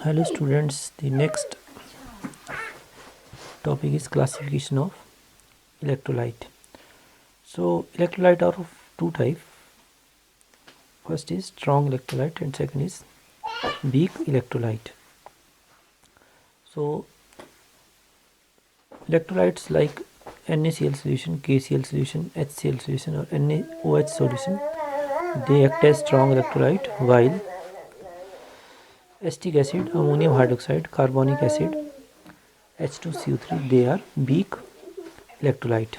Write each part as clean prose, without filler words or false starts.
Hello students, the next topic is classification of electrolyte. So electrolyte are of two types. First is strong electrolyte and second is weak electrolyte. So electrolytes like NaCl solution, KCl solution, HCl solution or NaOH solution, they act as strong electrolyte, while acetic acid, ammonium hydroxide, carbonic acid, H2CO3, they are weak electrolyte.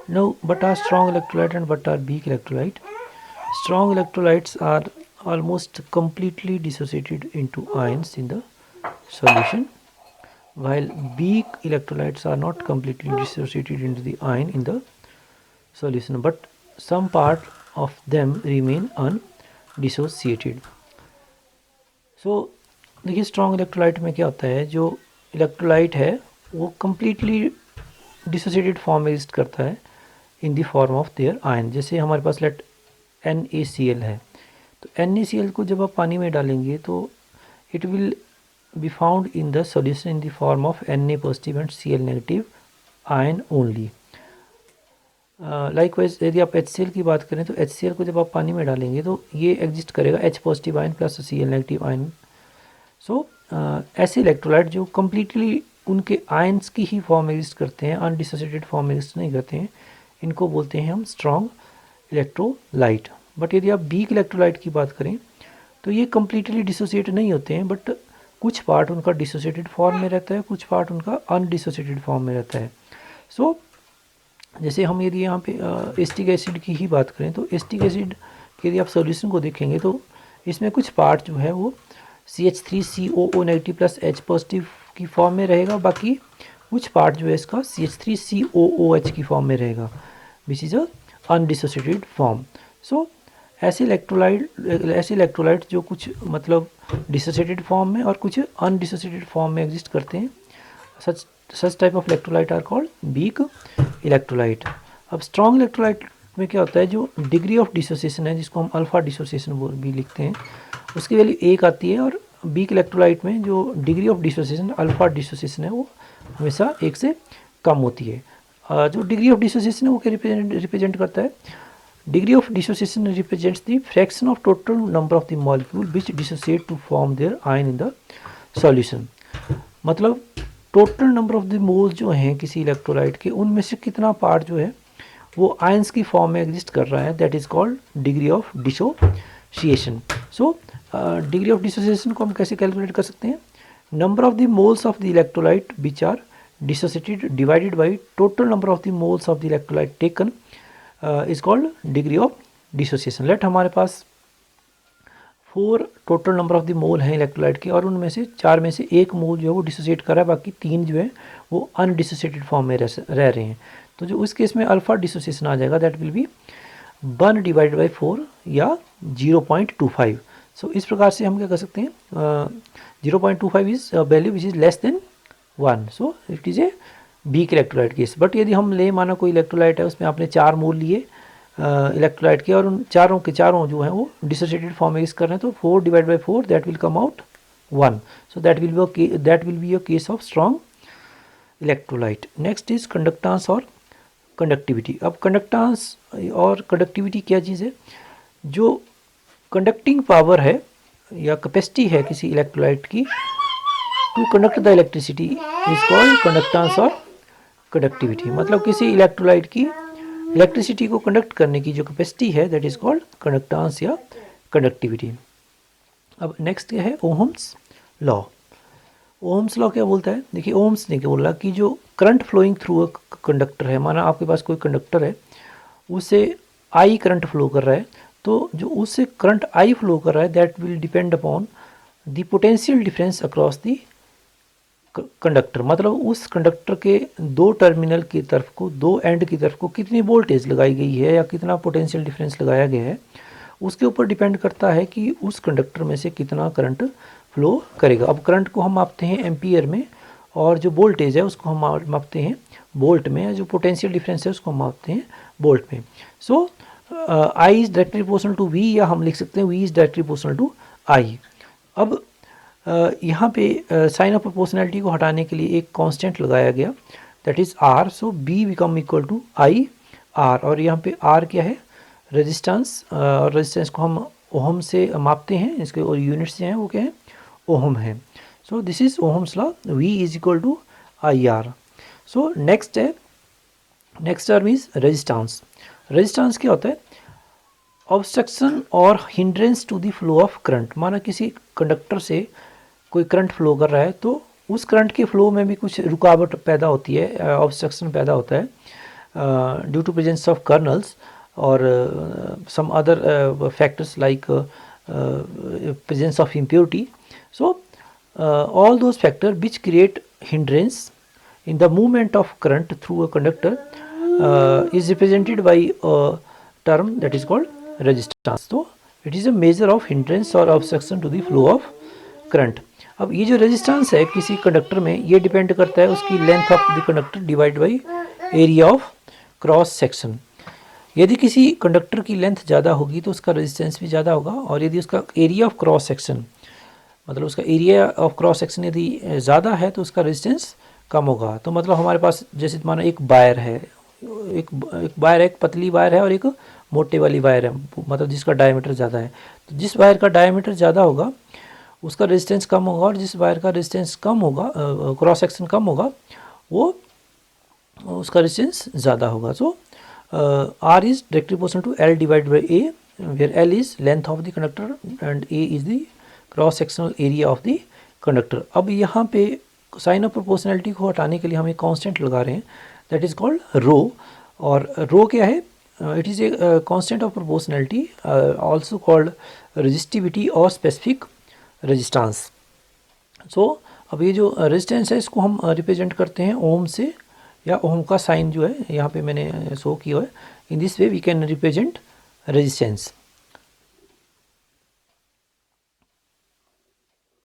Now, what are strong electrolyte and what are weak electrolyte? Strong electrolytes are almost completely dissociated into ions in the solution, while weak electrolytes are not completely dissociated into the ion in the solution, but some part of them remain undissociated. So देखिए strong electrolyte में क्या होता है, जो electrolyte है वो completely dissociated form में exist करता है in the form of their ion. जैसे हमारे पास लेट NaCl है, तो NaCl को जब आप पानी में डालेंगे तो it will be found in the solution in the form of Na positive and Cl negative ion only. Likewise यदि आप HCl की बात करें तो HCl को जब आप पानी में डालेंगे तो ये एग्जिस्ट करेगा H positive ion plus Cl negative ion. So ऐसे इलेक्ट्रोलाइट जो कम्प्लीटली उनके आयंस की ही फॉर्म एग्जिस्ट करते हैं, अनडिसोसिएटेड फॉर्म में एग्जिस्ट नहीं करते हैं, इनको बोलते हैं हम स्ट्रॉन्ग इलेक्ट्रोलाइट. बट यदि आप वीक इलेक्ट्रोलाइट की बात करें तो ये कम्प्लीटली डिसोसिएट नहीं होते हैं, बट कुछ पार्ट उनका डिसोसिएटेड फॉर्म में रहता है, कुछ पार्ट उनका अनडिसोसिएटेड फॉर्म में रहता है. सो जैसे हम यदि यहाँ पे एसिटिक एसिड की ही बात करें तो एसिटिक एसिड के यदि आप सॉल्यूशन को देखेंगे तो इसमें कुछ पार्ट जो है वो CH3COO negative plus H positive की फॉर्म में रहेगा, बाकी कुछ पार्ट जो है इसका CH3COOH की फॉर्म में रहेगा, which is a undissociated form. So ऐसे इलेक्ट्रोलाइट जो कुछ मतलब डिसोसिएटेड फॉर्म में और कुछ अनडिसोसिएटेड फॉर्म में एग्जिस्ट करते हैं, such type of electrolyte are called weak electrolyte. अब strong electrolyte में क्या होता है, जो डिग्री ऑफ डिसोसिएशन है जिसको हम अल्फा डिसोसिएशन भी लिखते हैं, उसकी वैल्यू 1 आती है, और वीक इलेक्ट्रोलाइट में जो degree of dissociation alpha dissociation है वो हमेशा 1 से कम होती है. जो डिग्री ऑफ डिसोसिएशन है वो क्या रिप्रेजेंट करता है, degree of dissociation represents the fraction of total number of the molecule which dissociate to form their ion in the solution. मतलब total number of the moles जो हैं किसी इलेक्ट्रोलाइट के, उनमें से कितना पार्ट जो है वो आयंस की फॉर्म में एग्जिस्ट कर रहा है, that is called degree of dissociation. So degree of dissociation को हम कैसे कैलकुलेट कर सकते हैं, number of the moles of the electrolyte which are dissociated divided by total number of the moles of the electrolyte taken is called degree of dissociation. Let हमारे पास 4 total number of the mole हैं electrolyte के, और उनमें से 4 में से 1 मोल जो है वो डिसोसिएट कर रहा है, बाकी 3 जो है वो अनडिसोसिएटेड फॉर्म में रह रहे हैं. तो जो उस केस में अल्फा डिसोसिएशन आ जाएगा, that will be 1 divided by 4 या 0.25. सो इस प्रकार से हम क्या कर सकते हैं, 0.25 is value which is less than 1. So it is a weak electrolyte case. But यदि हम ले माना कोई इलेक्ट्रोलाइट है, उसमें आपने 4 मोल लिए इलेक्ट्रोलाइट के, और उन चारों के चारों जो हैं वो डिसोसिएटेड फॉर्म में यूज़ कर रहे हैं, तो 4 divide by 4 that will come out 1. So that will be a case of strong electrolyte. Next is conductance और कंडक्टिविटी. अब कंडक्टेंस और कंडक्टिविटी क्या चीज़ है, जो कंडक्टिंग पावर है या कैपेसिटी है किसी इलेक्ट्रोलाइट की to conduct the electricity is called conductance और कंडक्टिविटी. मतलब किसी इलेक्ट्रोलाइट की इलेक्ट्रिसिटी को कंडक्ट करने की जो कैपेसिटी है, दैट इज़ कॉल्ड कंडक्टेंस या कंडक्टिविटी. अब नेक्स्ट क्या है, ओहम्स लॉ. ओहम्स लॉ क्या बोलता है, देखिए ओहम्स ने क्या बोला कि जो current flowing through a conductor है, माना आपके पास कोई कंडक्टर है, उससे आई करंट फ्लो कर रहा है, तो जो उससे करंट आई फ्लो कर रहा है that will depend upon the potential difference across the conductor. मतलब उस कंडक्टर के 2 टर्मिनल की तरफ को, 2 एंड की तरफ को कितनी वोल्टेज लगाई गई है या कितना पोटेंशियल डिफरेंस लगाया गया है, उसके ऊपर डिपेंड करता है कि उस कंडक्टर में से कितना करंट फ्लो करेगा. अब करंट को हम मापते हैं एम्पियर में, और जो वोल्टेज है उसको हम मापते हैं वोल्ट में, जो पोटेंशियल डिफरेंस है उसको हम मापते हैं वोल्ट में. So I is directly proportional to V, या हम लिख सकते हैं V is directly proportional to I. अब यहाँ पे साइन ऑफ प्रोपोर्शनैलिटी को हटाने के लिए एक कांस्टेंट लगाया गया, that is R. So B become equal to I R, और यहाँ पे आर क्या है, रेजिस्टेंस, और रेजिस्टेंस को हम ओहम से मापते हैं, इसके और यूनिट्स जो हैं वो क्या है, ओहम है। So this is Ohm's law, V is equal to I R. So next है, next term is resistance. Resistance क्या होता है, ऑब्स्ट्रक्शन और hindrance to the flow of current. माना किसी कंडक्टर से कोई करंट फ्लो कर रहा है, तो उस करंट के फ्लो में भी कुछ रुकावट पैदा होती है, ऑब्स्ट्रक्शन पैदा होता है due to presence of kernels और some other factors like presence of impurity. So all those factors which create hindrance in the movement of current through a conductor is represented by a term that is called resistance. So it is a measure of hindrance or obstruction to the flow of current. अब ये जो resistance है किसी conductor में, ये depend करता है उसकी length of the conductor divide by area of cross section. यदि किसी कंडक्टर की लेंथ ज़्यादा होगी तो उसका रेजिस्टेंस भी ज़्यादा होगा, और यदि उसका एरिया ऑफ क्रॉस सेक्शन, मतलब उसका एरिया ऑफ क्रॉस सेक्शन यदि ज़्यादा है तो उसका रेजिस्टेंस कम होगा। तो मतलब हमारे पास जैसे माना एक वायर है, एक वायर है, एक पतली वायर है और एक मोटे वाली वायर है, मतलब जिसका डायमीटर ज़्यादा है। तो जिस वायर का डायमीटर ज़्यादा होगा उसका रेजिस्टेंस कम होगा, और जिस वायर का रेजिस्टेंस कम होगा, क्रॉस सेक्शन कम होगा, वो उसका रेजिस्टेंस ज़्यादा होगा। सो R is directly proportional to L divided by A, where L is length of the conductor and A is the cross sectional area of the conductor. अब यहाँ पे साइन ऑफ प्रोपोर्शनैलिटी को हटाने के लिए हम एक कांस्टेंट लगा रहे हैं, दैट इज़ कॉल्ड रो। और रो क्या है, it is a constant of proportionality, also called resistivity और स्पेसिफिक रेजिस्टेंस। सो अब ये जो रेजिस्टेंस है इसको हम रिप्रेजेंट करते हैं ओम से, या ओम का साइन जो है यहाँ पे मैंने शो किया है। In this way we can represent resistance.